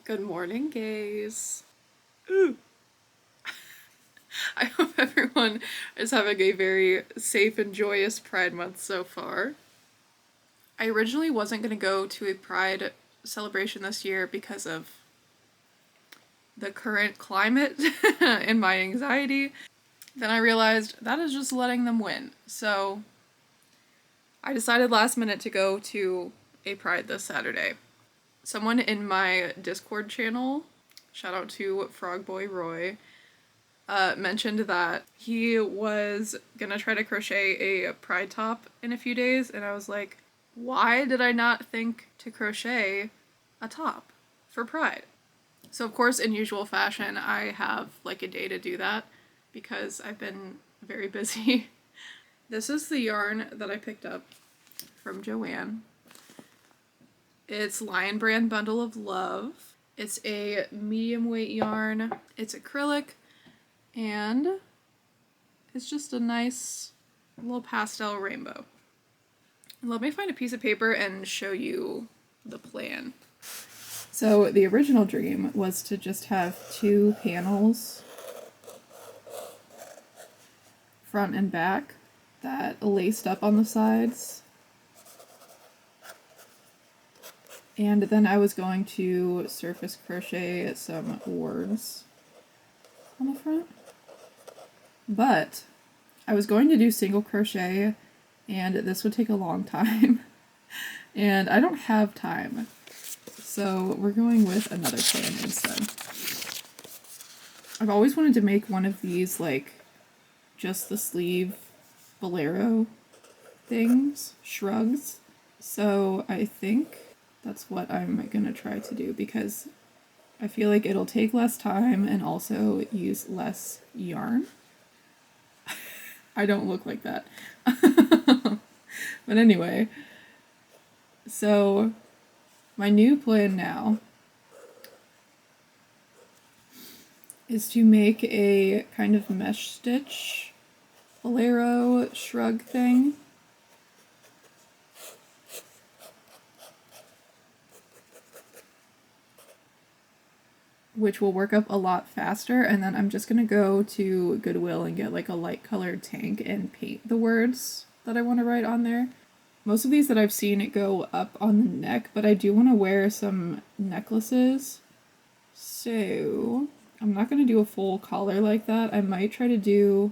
Good morning, gays. Ooh. I hope everyone is having a very safe and joyous Pride Month so far. I originally wasn't going to go to a Pride celebration this year because of the current climate and my anxiety. Then I realized that is just letting them win. So I decided last minute to go to a Pride this Saturday. Someone in my Discord channel, shout out to Frog Boy Roy, mentioned that he was gonna try to crochet a pride top in a few days, and I was like, why did I not think to crochet a top for Pride? So of course, in usual fashion, I have like a day to do that because I've been very busy. This is the yarn that I picked up from Joanne. It's Lion Brand Bundle of Love. It's a medium weight yarn. It's acrylic. And it's just a nice little pastel rainbow. Let me find a piece of paper and show you the plan. So the original dream was to just have 2 panels, front and back, that laced up on the sides. And then I was going to surface crochet some words on the front. But I was going to do single crochet, and this would take a long time, and I don't have time, so we're going with another plan instead. I've always wanted to make one of these, like, just the sleeve bolero things, shrugs, so I think that's what I'm gonna try to do, because I feel like it'll take less time and also use less yarn. I don't look like that. But anyway, so my new plan now is to make a kind of mesh stitch bolero shrug thing. Which will work up a lot faster, and then I'm just gonna go to Goodwill and get like a light colored tank and paint the words that I want to write on there. Most of these that I've seen it go up on the neck, but I do want to wear some necklaces, so I'm not gonna do a full collar like that. I might try to do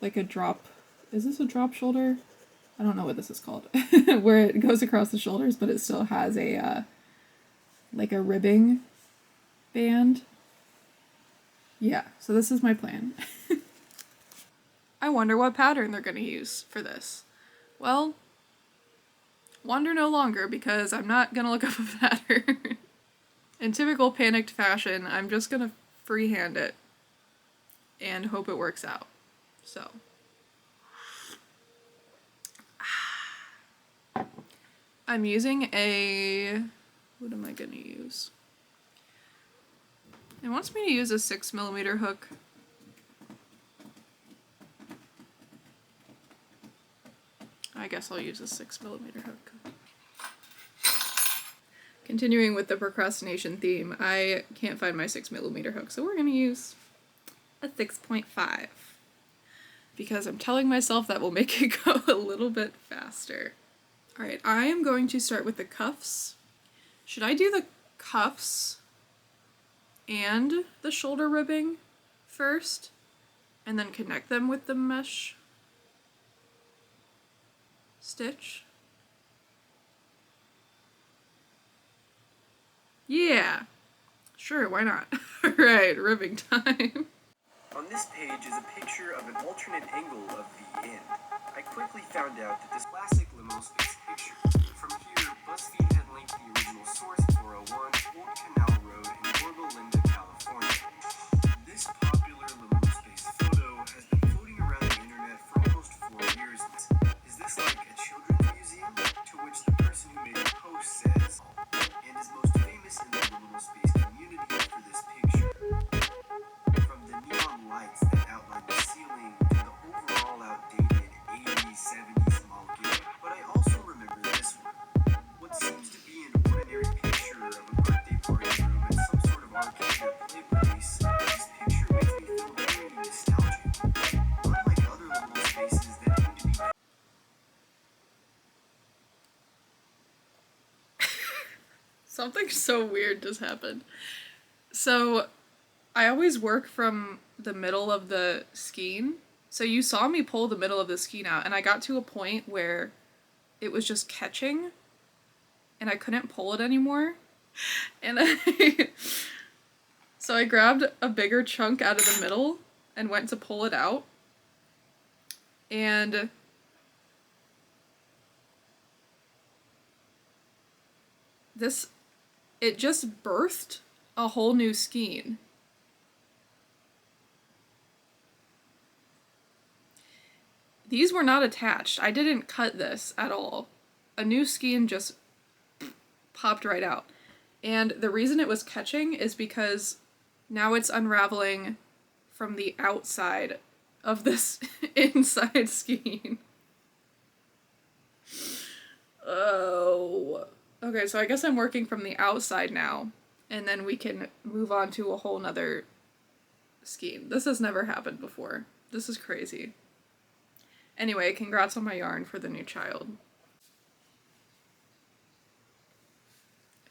like a drop. Is this a drop shoulder? I don't know what this is called. Where it goes across the shoulders, but it still has a like a ribbing band. Yeah, so this is my plan. I wonder what pattern they're gonna use for this. Well, wonder no longer, because I'm not gonna look up a pattern. In typical panicked fashion, I'm just gonna freehand it and hope it works out. So. I'm using a... what am I gonna use? It wants me to use a 6mm hook. I guess I'll use a 6mm hook. Continuing with the procrastination theme, I can't find my 6mm hook, so we're gonna use a 6.5. Because I'm telling myself that will make it go a little bit faster. Alright, I am going to start with the cuffs. Should I do the cuffs and the shoulder ribbing first, and then connect them with the mesh stitch? Yeah, sure, why not? Alright, ribbing time. On this page is a picture of an alternate angle of the end. I quickly found out that this classic liminal space picture. From here, BuzzFeed had linked the original source 401 Old Canal Road in Yorba Linda, California. This popular liminal space photo has been floating around the internet for almost 4 years. Is this like a children's museum? To which the person who made the post says, and is most famous in the liminal space community for this picture. From the neon lights that outline the ceiling to the overall outdated 80s, 70s mall gear. But I also remember that Something so weird just happened. So, I always work from the middle of the skein. So you saw me pull the middle of the skein out, and I got to a point where it was just catching, and I couldn't pull it anymore. And so I grabbed a bigger chunk out of the middle and went to pull it out. And it just birthed a whole new skein. These were not attached. I didn't cut this at all. A new skein just popped right out. And the reason it was catching is because now it's unraveling from the outside of this inside skein. Oh. Okay, so I guess I'm working from the outside now, and then we can move on to a whole nother skein. This has never happened before. This is crazy. Anyway, congrats on my yarn for the new child.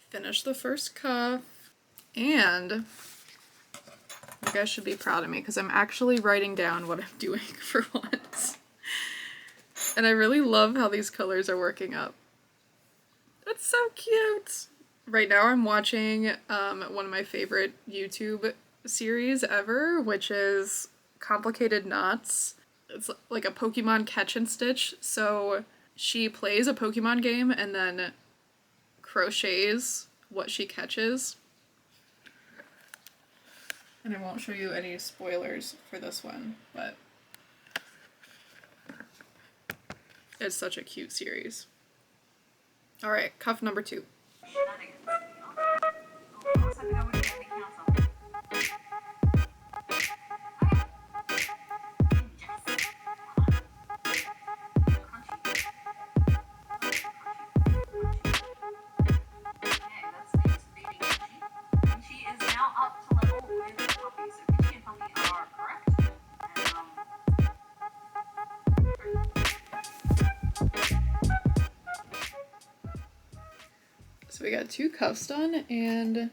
Finished the first cuff, and you guys should be proud of me because I'm actually writing down what I'm doing for once. And I really love how these colors are working up. That's so cute! Right now I'm watching one of my favorite YouTube series ever, which is Complicated Knots. It's like a Pokemon catch and stitch. So she plays a Pokemon game and then crochets what she catches. And I won't show you any spoilers for this one, but it's such a cute series. Alright, cuff number 2. So we got 2 cuffs done, and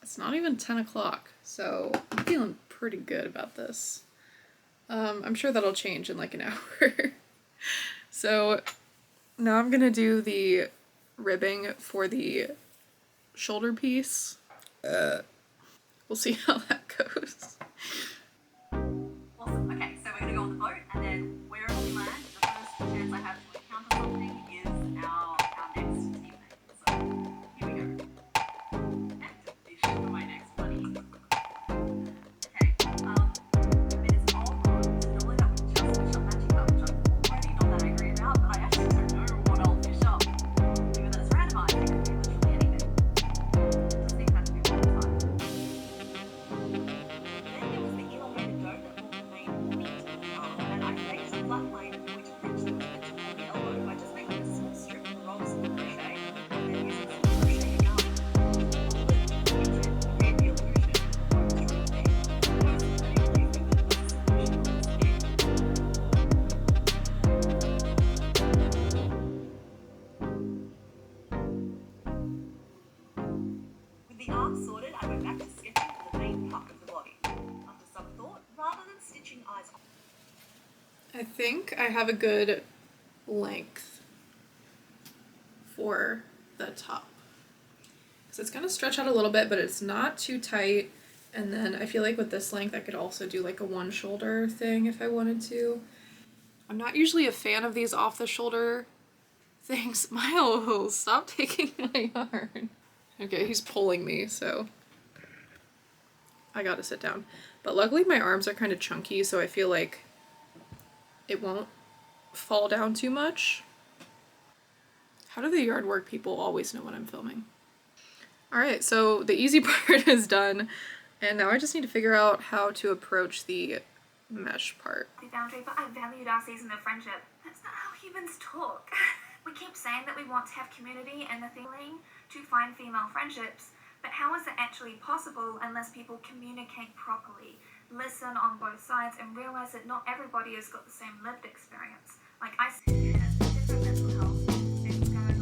it's not even 10 o'clock, so I'm feeling pretty good about this. I'm sure that'll change in like an hour. So now I'm gonna do the ribbing for the shoulder piece. We'll see how that goes. Awesome. Okay, so we're gonna go on the boat, and then wherever we land, the first chance I have to encounter something is our next teammate. So here we go. And fish for my next buddy. Okay. It is all on. So normally that would just fish up matching up, which I'm already not that angry about, but I actually don't know what I'll fish up. Given that it's randomized, it could be literally anything. Just think that to be all the time. Then there was the elongated dough that formed the main point, and I faked the flat line which eventually was meant to form the elbow by just making a small strip of rolls of crochet and then using some crochet yarn to create the illusion of what I was trying to make. I was pretty pleased with it. It was a solution on this game. With the arms sorted, I went back to sketching for the main part of the body. After some thought, rather than stitching eyes on, I think I have a good length for the top. So it's gonna stretch out a little bit, but it's not too tight. And then I feel like with this length, I could also do like a one shoulder thing if I wanted to. I'm not usually a fan of these off the shoulder things. Miles, stop taking my yarn. Okay, he's pulling me, so I gotta sit down. But luckily my arms are kind of chunky, so I feel like it won't fall down too much. How do the yard work people always know when I'm filming? Alright, so the easy part is done, and now I just need to figure out how to approach the mesh part. The boundary, but I valued our season of friendship. That's not how humans talk. We keep saying that we want to have community and the feeling to find female friendships, but how is it actually possible unless people communicate properly, listen on both sides, and realize that not everybody has got the same lived experience? Like I see it as different mental health things going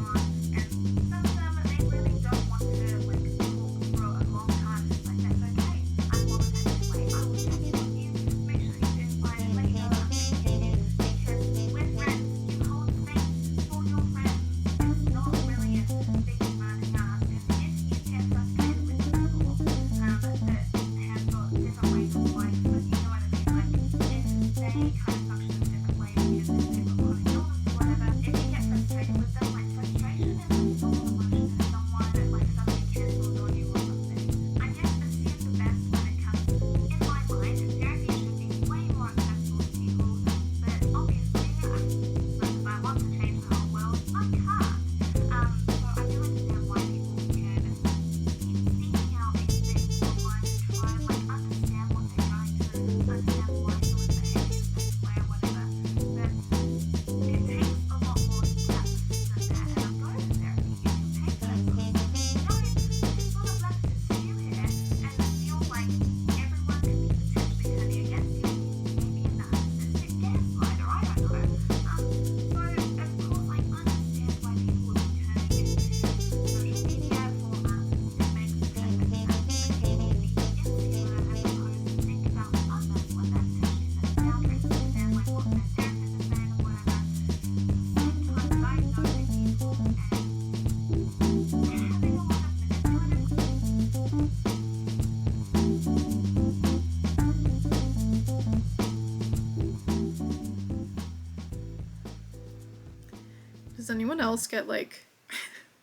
Does anyone else get like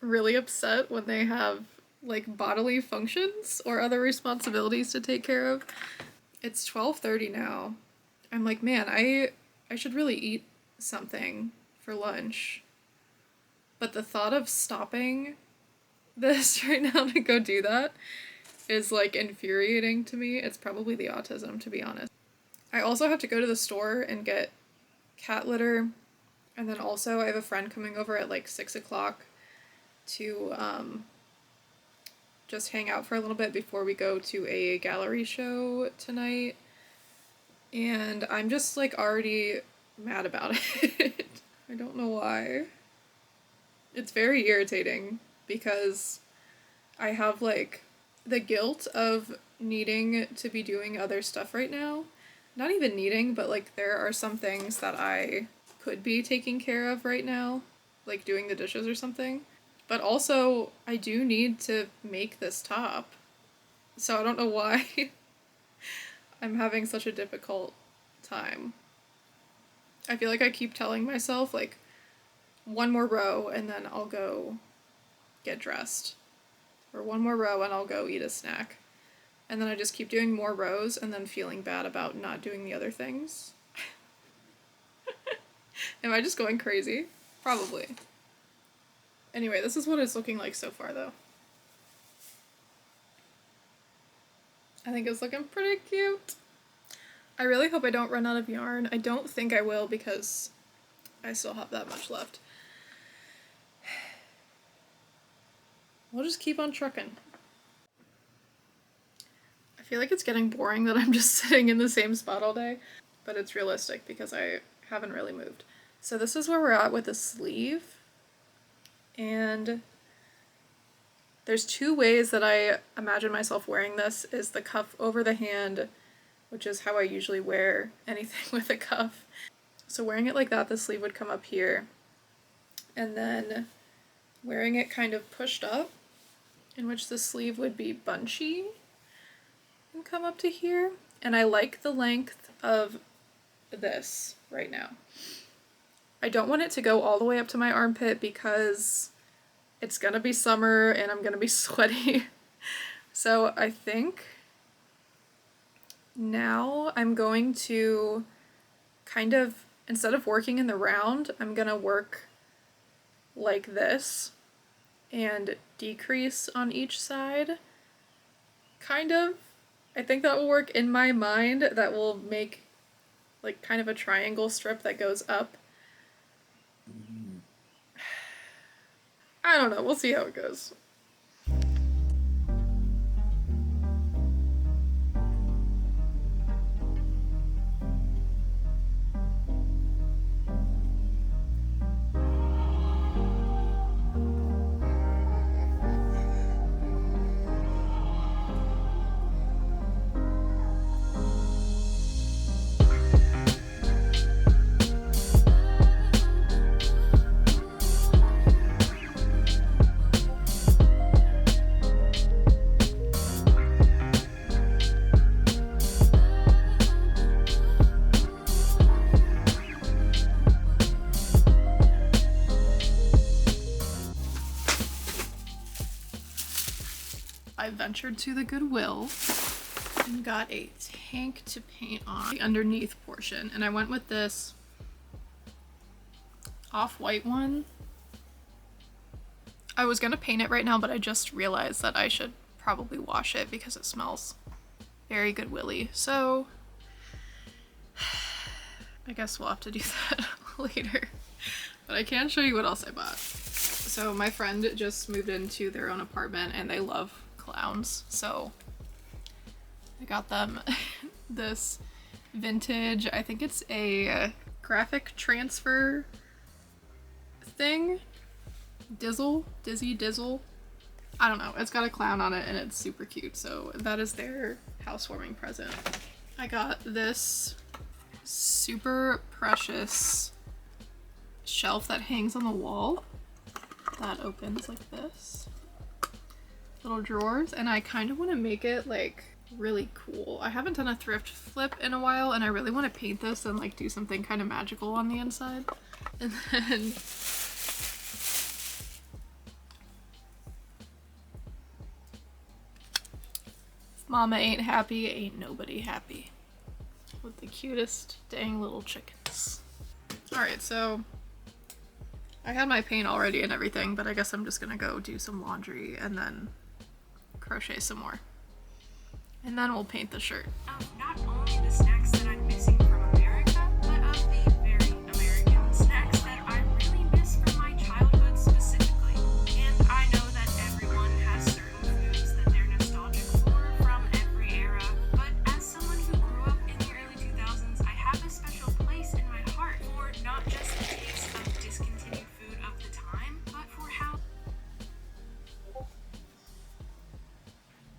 really upset when they have like bodily functions or other responsibilities to take care of? It's 12:30 now. I'm like, man, I should really eat something for lunch. But the thought of stopping this right now to go do that is like infuriating to me. It's probably the autism, to be honest. I also have to go to the store and get cat litter. And then also I have a friend coming over at like 6 o'clock to just hang out for a little bit before we go to a gallery show tonight. And I'm just like already mad about it. I don't know why. It's very irritating because I have like the guilt of needing to be doing other stuff right now. Not even needing, but like there are some things that I could be taking care of right now, like doing the dishes or something. But also, I do need to make this top. So I don't know why I'm having such a difficult time. I feel like I keep telling myself, like, one more row and then I'll go get dressed. Or one more row and I'll go eat a snack. And then I just keep doing more rows and then feeling bad about not doing the other things. Am I just going crazy? Probably. Anyway, this is what it's looking like so far, though. I think it's looking pretty cute. I really hope I don't run out of yarn. I don't think I will because I still have that much left. We'll just keep on trucking. I feel like it's getting boring that I'm just sitting in the same spot all day, but it's realistic because I haven't really moved. So this is where we're at with the sleeve. And there's two ways that I imagine myself wearing this, is the cuff over the hand, which is how I usually wear anything with a cuff. So wearing it like that, the sleeve would come up here. And then wearing it kind of pushed up, in which the sleeve would be bunchy and come up to here. And I like the length of this right now. I don't want it to go all the way up to my armpit because it's gonna be summer and I'm gonna be sweaty. So I think now I'm going to kind of, instead of working in the round, I'm gonna work like this and decrease on each side. Kind of. I think that will work in my mind. That will make like kind of a triangle strip that goes up. I don't know, we'll see how it goes. I ventured to the Goodwill and got a tank to paint on the underneath portion, and I went with this off-white one. I was gonna paint it right now, but I just realized that I should probably wash it because it smells very Goodwill-y. So I guess we'll have to do that later. But I can show you what else I bought. So my friend just moved into their own apartment and they love clowns, so I got them this vintage, I think it's a graphic transfer thing, Dizzy Dizzle, I don't know, it's got a clown on it and it's super cute, so that is their housewarming present. I got this super precious shelf that hangs on the wall that opens like this. Little drawers, and I kind of want to make it like really cool. I haven't done a thrift flip in a while and I really want to paint this and like do something kind of magical on the inside. And then Mama ain't happy, ain't nobody happy. With the cutest dang little chickens. Alright, so I had my paint already and everything, but I guess I'm just gonna go do some laundry and then crochet some more. And then we'll paint the shirt. Not only the snacks that I'm missing from America, but of the very American snacks that I really miss from my childhood specifically. And I know that everyone has certain foods that they're nostalgic for from every era, but as someone who grew up in the early 2000s, I have a special place in my heart for not just the taste of discontinued food of the time, but for how.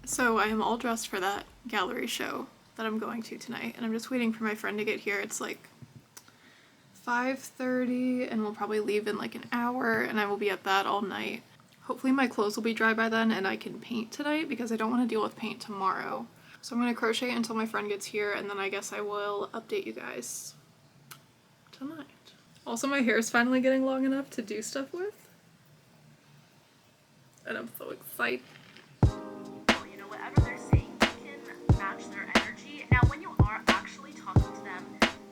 So I am all dressed for that gallery show that I'm going to tonight, and I'm just waiting for my friend to get here. It's like 5:30 and we'll probably leave in like an hour, and I will be at that all night. Hopefully my clothes will be dry by then and I can paint tonight because I don't want to deal with paint tomorrow. So I'm going to crochet until my friend gets here, and then I guess I will update you guys tonight. Also, my hair is finally getting long enough to do stuff with, and I'm so excited. You know, whatever they're saying, you can match their energy. Now, when you are actually talking to them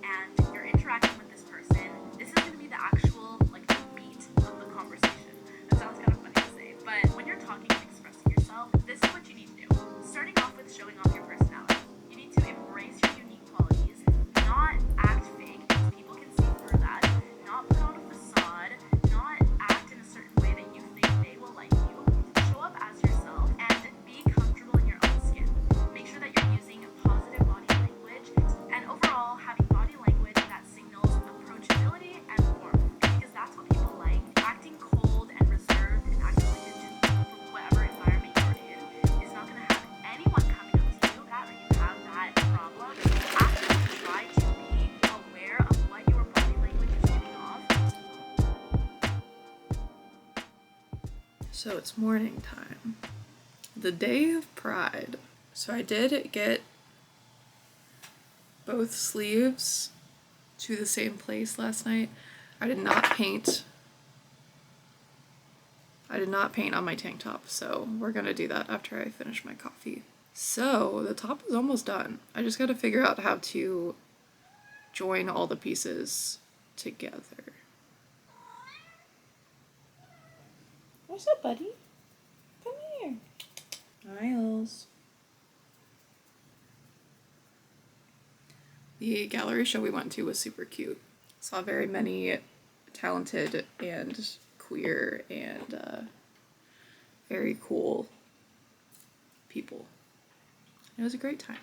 and you're interacting with this person, this is going to be the actual, like, the beat of the conversation. That sounds kind of funny to say, but when you're talking and expressing yourself, this is what you need to do. Starting off with showing off your personality. You need to embrace your unique qualities, not act fake because people can see through that, not put on a facade, not act in a certain way that you think they will like you. Show up as yourself and be comfortable in your own skin. Make sure that you're using positive body language and overall having body language that signals approachability and warmth, because that's what people like. Acting cold and reserved and acting like you're too cool for whatever environment you're in is not going to have anyone coming up to you that you have that problem. Actively try to be aware of what your body language is giving off. So it's morning time. The day of Pride. So I did get both sleeves to the same place last night. I did not paint on my tank top, so we're gonna do that after I finish my coffee. So the top is almost done. I just gotta figure out how to join all the pieces together. What's up, buddy? Come here. Miles. The gallery show we went to was super cute. Saw very many talented and queer and very cool people. It was a great time.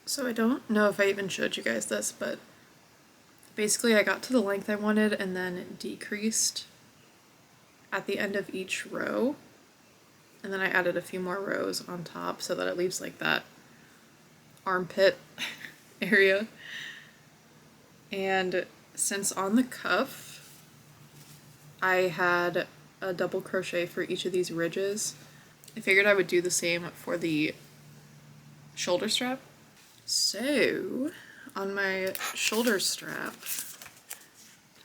So I don't know if I even showed you guys this, but basically I got to the length I wanted and then decreased at the end of each row. And then I added a few more rows on top so that it leaves like that armpit area. And since on the cuff I had a double crochet for each of these ridges, I figured I would do the same for the shoulder strap. So on my shoulder strap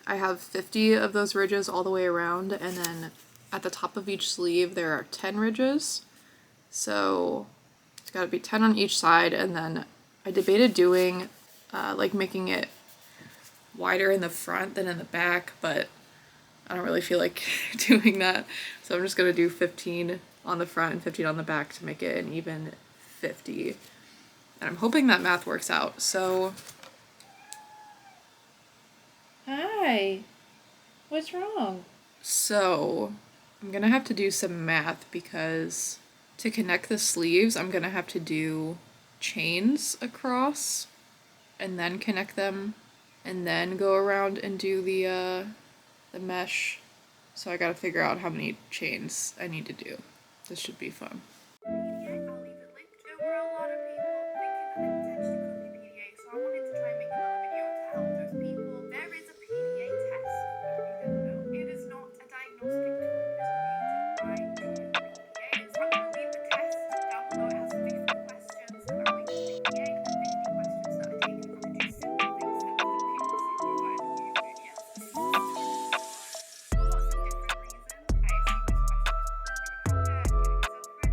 I have 50 of those ridges all the way around, and then at the top of each sleeve there are 10 ridges. So it's got to be 10 on each side, and then I debated doing like making it wider in the front than in the back, but I don't really feel like doing that. So I'm just going to do 15 on the front and 15 on the back to make it an even 50. And I'm hoping that math works out. So hi, what's wrong? So I'm gonna have to do some math because to connect the sleeves I'm gonna have to do chains across and then connect them and then go around and do the mesh. So I gotta figure out how many chains I need to do. This should be fun. I'll leave it linked. There were a lot of people thinking that it potentially could be PDA, so I wanted to try and make another video to help those people. There is a PDA test, if you didn't know. It is not a diagnostic tool. It is created by PDAs. I'm going to leave the test down below. It has 50 questions that are linked to PDA and 50 questions that are taken from the two simple things that other people provide you with answers. For lots of different reasons. I assume this question is more to do with how getting yourself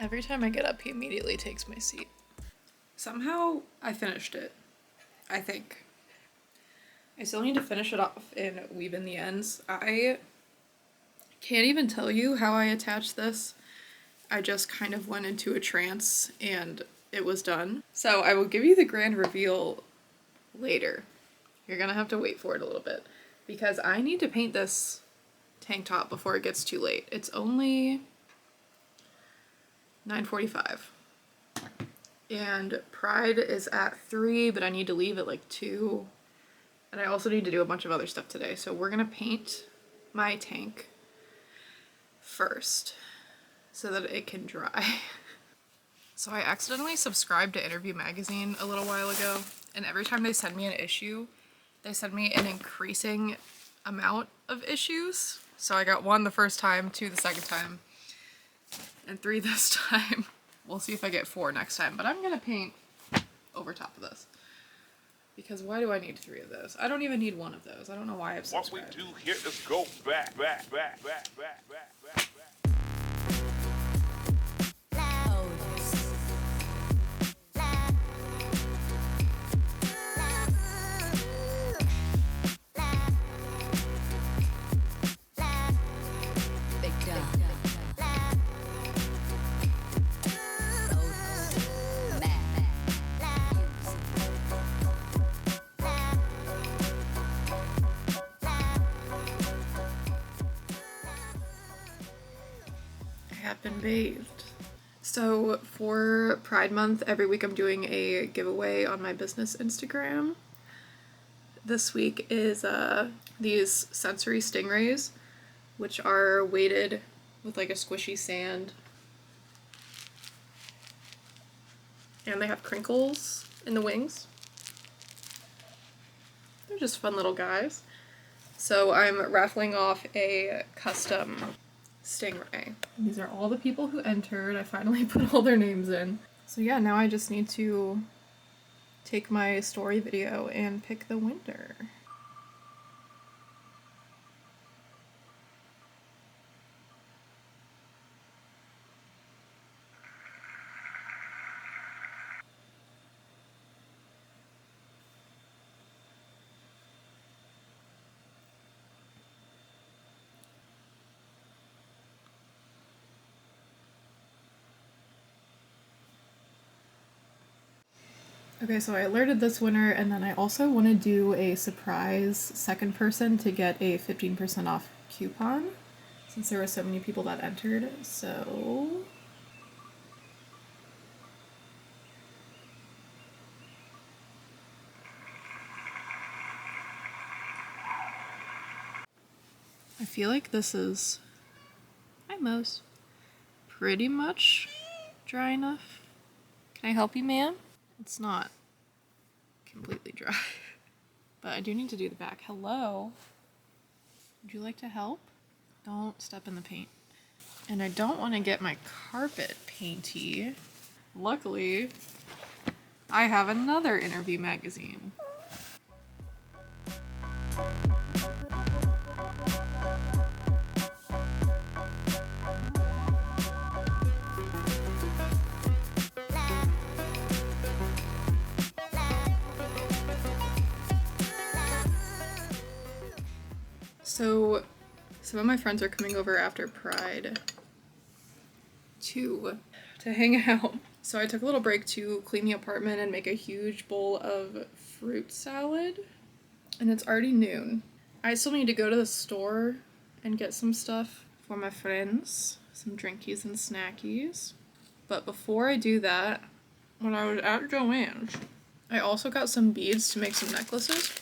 Every time I get up, he immediately takes my seat. Somehow, I finished it. I think. I still need to finish it off and weave in the ends. I can't even tell you how I attached this. I just kind of went into a trance and it was done. So I will give you the grand reveal later. You're gonna have to wait for it a little bit because I need to paint this tank top before it gets too late. It's only 9:45 and Pride is at 3, but I need to leave at like 2, and I also need to do a bunch of other stuff today. So we're gonna paint my tank first so that it can dry. So I accidentally subscribed to Interview Magazine a little while ago, and every time they send me an issue, they send me an increasing amount of issues. So I got 1 the first time, 2 the second time, and 3 this time. We'll see if I get 4 next time, but I'm gonna paint over top of this. Because why do I need 3 of those? I don't even need 1 of those. I don't know why I've subscribed. What we do here is go back. Been bathed. So for Pride Month, every week I'm doing a giveaway on my business Instagram. This week is these sensory stingrays, which are weighted with like a squishy sand. And they have crinkles in the wings. They're just fun little guys. So I'm raffling off a custom stingray. These are all the people who entered. I finally put all their names in. So yeah, now I just need to take my story video and pick the winner. Okay, so I alerted this winner, and then I also want to do a surprise second person to get a 15% off coupon, since there were so many people that entered, so... I feel like this is almost pretty much dry enough. Can I help you, ma'am? It's not completely dry, but I do need to do the back. Hello? Would you like to help? Don't step in the paint. And I don't want to get my carpet painty. Luckily, I have another Interview Magazine. So, some of my friends are coming over after Pride to hang out. So I took a little break to clean the apartment and make a huge bowl of fruit salad. And it's already noon. I still need to go to the store and get some stuff for my friends. Some drinkies and snackies. But before I do that, when I was at Joann's, I also got some beads to make some necklaces.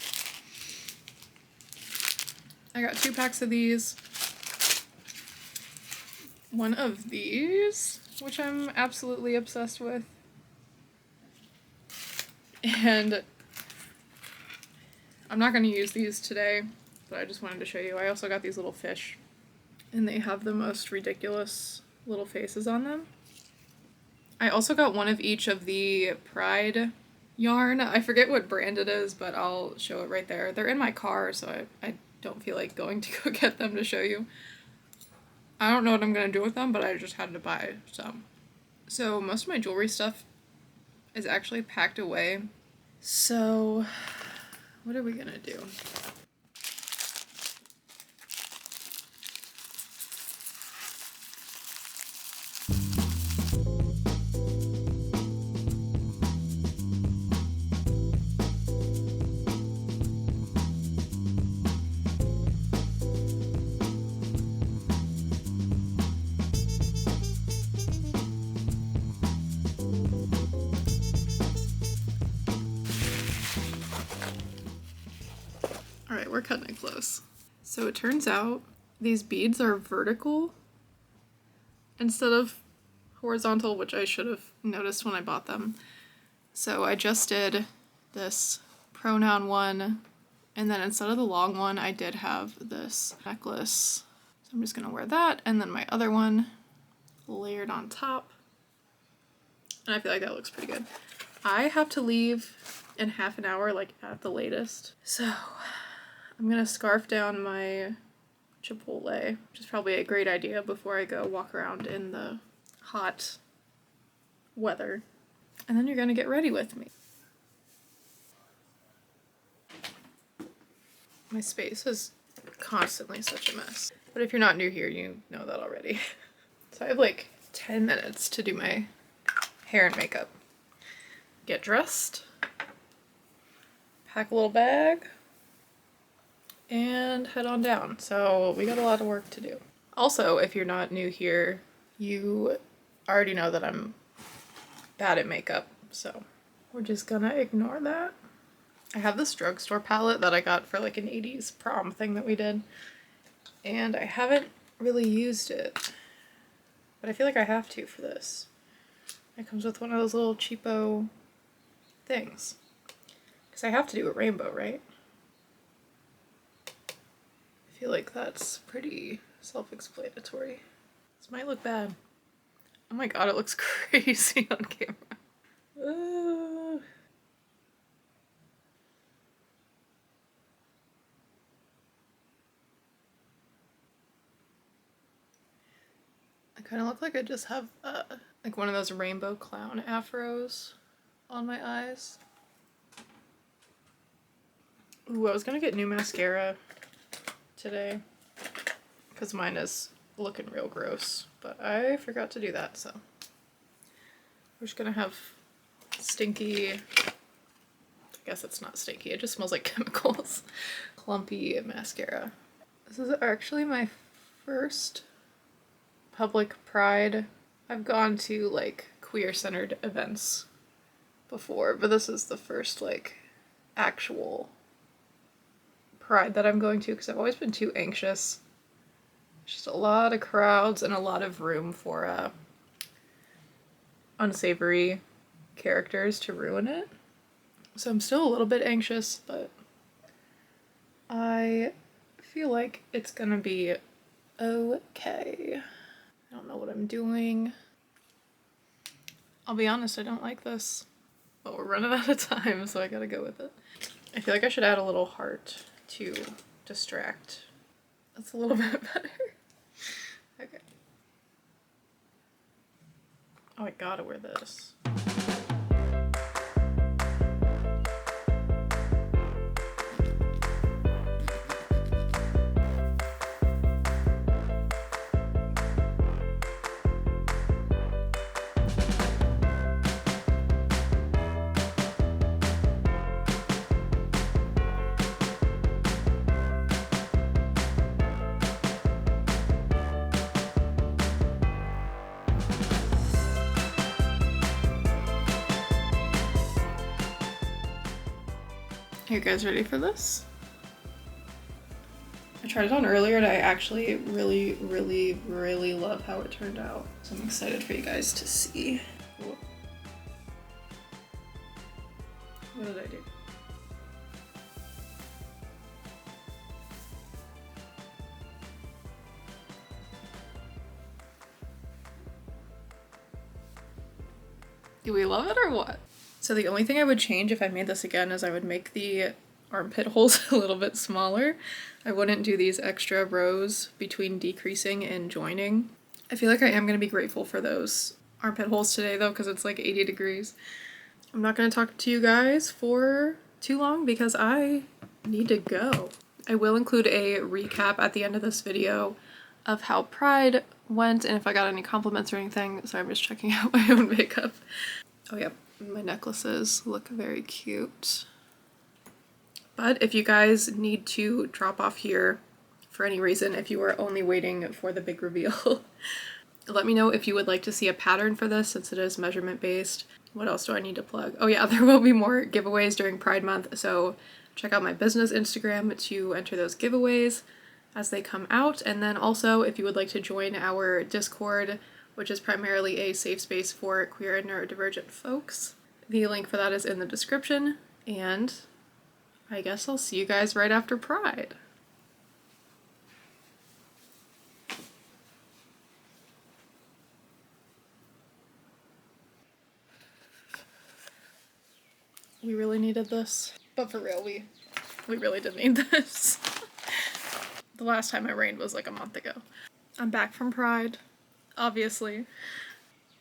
I got 2 packs of these. One of these, which I'm absolutely obsessed with. And I'm not going to use these today, but I just wanted to show you. I also got these little fish, and they have the most ridiculous little faces on them. I also got one of each of the Pride yarn. I forget what brand it is, but I'll show it right there. They're in my car, so I don't feel like going to go get them to show you. I don't know what I'm going to do with them, but I just had to buy some. So most of my jewelry stuff is actually packed away. So what are we gonna do? All right, we're cutting it close. So it turns out these beads are vertical instead of horizontal, which I should have noticed when I bought them. So I just did this pronoun one, and then instead of the long one, I did have this necklace. So I'm just gonna wear that, and then my other one layered on top. And I feel like that looks pretty good. I have to leave in half an hour, like at the latest. So I'm gonna scarf down my Chipotle, which is probably a great idea before I go walk around in the hot weather. And then you're gonna get ready with me. My space is constantly such a mess. But if you're not new here, you know that already. So I have like 10 minutes to do my hair and makeup. Get dressed, pack a little bag, and head on down. So we got a lot of work to do. Also, if you're not new here, you already know that I'm bad at makeup, so we're just gonna ignore that. I have this drugstore palette that I got for like an 80s prom thing that we did, and I haven't really used it, but I feel like I have to for this. It comes with one of those little cheapo things, because I have to do a rainbow, right? I feel like that's pretty self-explanatory. This might look bad. Oh my god, it looks crazy on camera. I kind of look like I just have like one of those rainbow clown afros on my eyes. Ooh, I was gonna get new mascara today because mine is looking real gross, but I forgot to do that, so we're just gonna have stinky, I guess it's not stinky, it just smells like chemicals, clumpy mascara. This is actually my first public pride. I've gone to like queer-centered events before, but this is the first like actual pride that I'm going to because I've always been too anxious. Just a lot of crowds and a lot of room for unsavory characters to ruin it. So I'm still a little bit anxious, but I feel like it's gonna be okay. I don't know what I'm doing. I'll be honest, I don't like this, but we're running out of time, so I gotta go with it. I feel like I should add a little heart to distract. That's a little bit better. Okay. Oh, I gotta wear this. Are you guys ready for this? I tried it on earlier and I actually really love how it turned out. So I'm excited for you guys to see. What did I do? Do we love it or what? So the only thing I would change if I made this again is I would make the armpit holes a little bit smaller. I wouldn't do these extra rows between decreasing and joining. I feel like I am going to be grateful for those armpit holes today though because it's like 80 degrees. I'm not going to talk to you guys for too long because I need to go. I will include a recap at the end of this video of how Pride went and if I got any compliments or anything. So I'm just checking out my own makeup. Oh yeah, my necklaces look very cute. But if you guys need to drop off here for any reason, if you are only waiting for the big reveal, let me know if you would like to see a pattern for this since it is measurement based. What else do I need to plug? Oh yeah, there will be more giveaways during Pride Month, so check out my business Instagram to enter those giveaways as they come out. And then also, if you would like to join our Discord, which is primarily a safe space for queer and neurodivergent folks, the link for that is in the description. And I guess I'll see you guys right after Pride. We really needed this. But for real, we really did need this. The last time it rained was like a month ago. I'm back from Pride, obviously.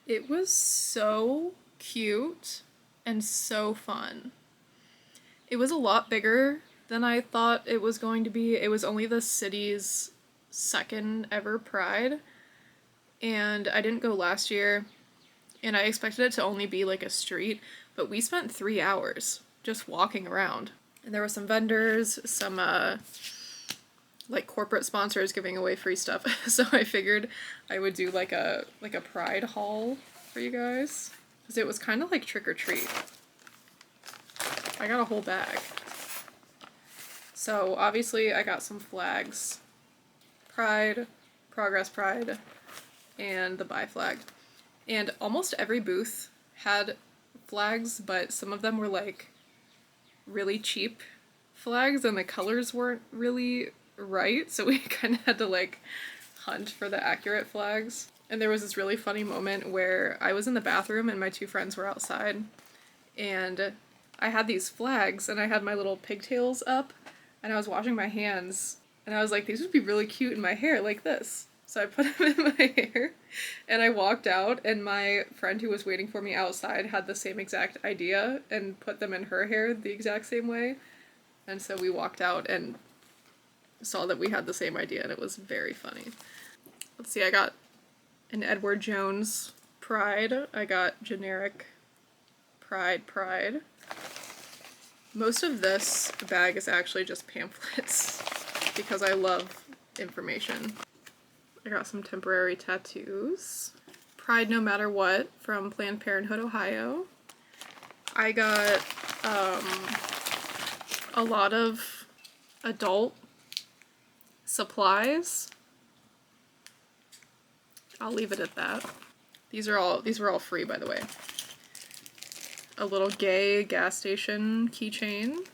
It was so cute and so fun. It was a lot bigger than I thought it was going to be. It was only the city's second ever Pride, and I didn't go last year, and I expected it to only be like a street, but we spent 3 hours just walking around. And there were some vendors, some like corporate sponsors giving away free stuff. So I figured I would do like a Pride haul for you guys, because it was kind of like trick or treat. I got a whole bag. So obviously I got some flags. Pride, Progress Pride, and the Buy flag. And almost every booth had flags, but some of them were like really cheap flags and the colors weren't really right, so we kind of had to like hunt for the accurate flags. And there was this really funny moment where I was in the bathroom and my 2 friends were outside, and I had these flags and I had my little pigtails up and I was washing my hands and I was like, these would be really cute in my hair like this. So I put them in my hair and I walked out, and my friend who was waiting for me outside had the same exact idea and put them in her hair the exact same way. And so we walked out and saw that we had the same idea, and it was very funny. Let's see, I got an Edward Jones Pride. I got generic Pride. Most of this bag is actually just pamphlets because I love information. I got some temporary tattoos. Pride No Matter What from Planned Parenthood, Ohio. I got a lot of adult supplies. I'll leave it at that. These were all free, by the way. A little gay gas station keychain.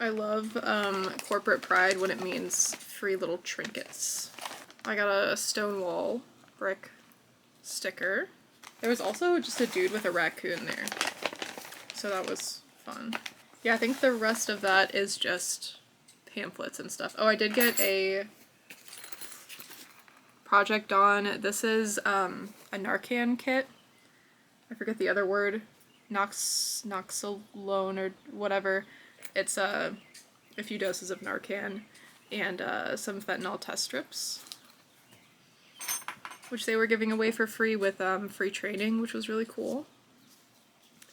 I love corporate pride when it means free little trinkets. I got a Stonewall brick sticker. There was also just a dude with a raccoon there, so that was fun. Yeah, I think the rest of that is just pamphlets and stuff. Oh, I did get a Project Dawn. This is a Narcan kit. I forget the other word. Noxolone or whatever. It's a few doses of Narcan and some fentanyl test strips, which they were giving away for free with free training, which was really cool.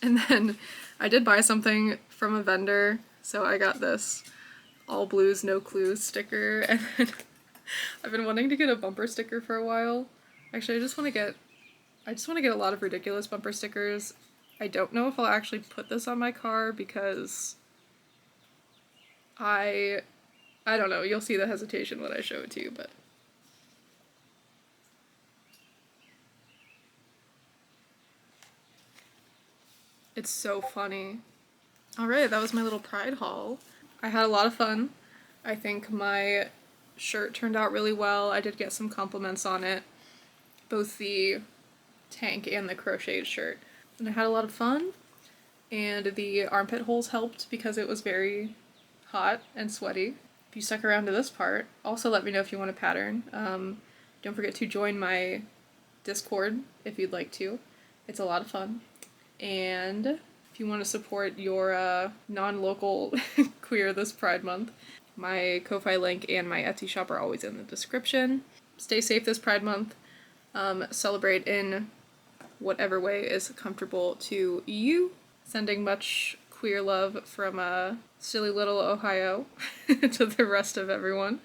And then I did buy something from a vendor, so I got this All Blues No Clues sticker, and then I've been wanting to get a bumper sticker for a while. Actually, I just want to get a lot of ridiculous bumper stickers. I don't know if I'll actually put this on my car because I don't know, you'll see the hesitation when I show it to you, but it's so funny. Alright, that was my little Pride haul. I had a lot of fun. I think my shirt turned out really well. I did get some compliments on it, both the tank and the crocheted shirt. And I had a lot of fun, and the armpit holes helped because it was very hot and sweaty. If you stuck around to this part, also let me know if you want a pattern. Don't forget to join my Discord if you'd like to. It's a lot of fun. And if you want to support your non-local queer this Pride Month, my Ko-Fi link and my Etsy shop are always in the description. Stay safe this Pride Month. Celebrate in whatever way is comfortable to you. Sending much queer love from silly little Ohio to the rest of everyone.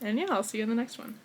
And yeah, I'll see you in the next one.